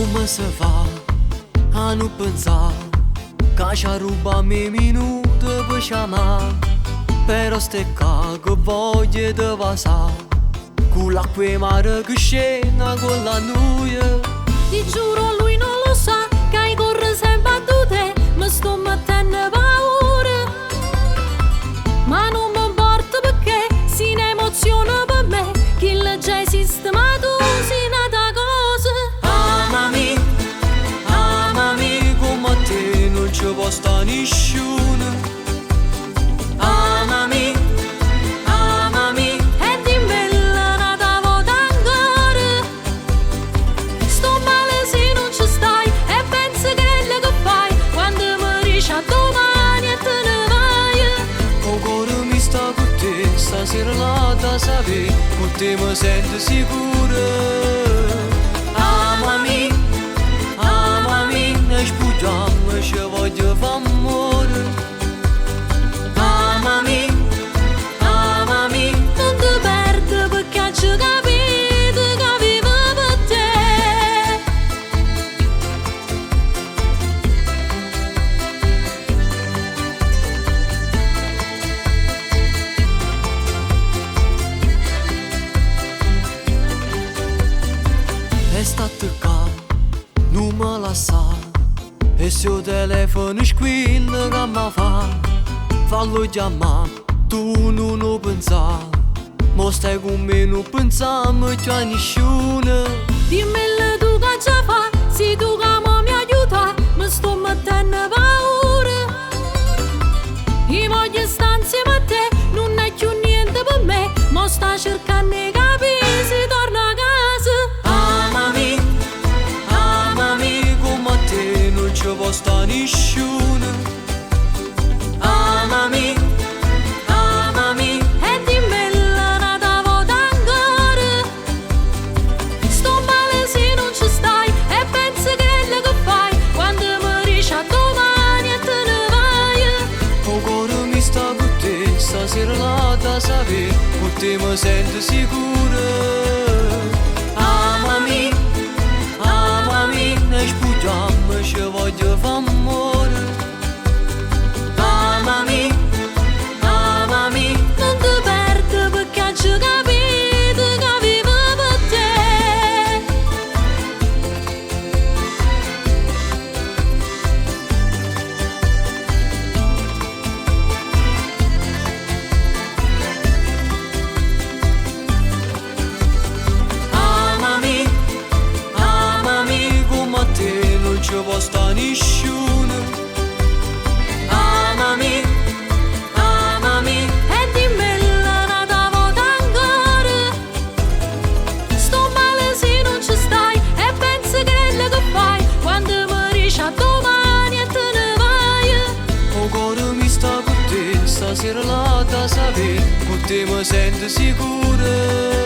Come se fa a non pensare che ci ruba me minuti per chiamare? Però ste qua che voglio di passare con l'acqua mare che scena con la noia. Ti giuro lui non lo sa che corre sempre a te. Mi sto mettendo paura, ma non mi importa perché si ne emoziona per me. Chi l'ha già sistemato si nata cosa. Amami come te non ci può stare nessuno. Amami E dimmela nata volta ancora. Sto male se non ci stai e penso che quello che fai quando mi dici a domani e te ne vai. o cuore mi sta con te, stasera la da sapere, con te mi sento sicuro. Amami, ne spugiamo e ci voglio fare amore. Amami, Non ti perdo perché ci capito che vivo per te. è stato qua, non me la sa, e se il telefono squilla che mi fallo chiamare, tu non lo pensa, ma stai con me non pensiamo più a nessuno. Dimmelo tu che già fa, se tu che mi aiuta, mi sto mettendo paura. I voglio stare insieme a te, non è più niente per me, ma sta cercando di capire se torna a casa. Amami come te non ci può stare nessuno. Amami E dimmela nata volta ancora. Sto male se non ci stai e penso che quello che fai quando mi dici a domani e te ne vai. o cuore mi sta con te, stasera la da sapere, con te mi sento sicuro. Amami, ne spugiamo e ci voglio fare amore. Amami Non ti perdo perché ci capito che vivo per te. Amami come te non ci può stare nessuno. Amami E dimmela nata volta ancora. Sto male se non ci stai e penso che quello che fai quando mi dici a domani e te ne vai. o cuore mi sta con te, stasera la da sapere, con te mi sento sicuro.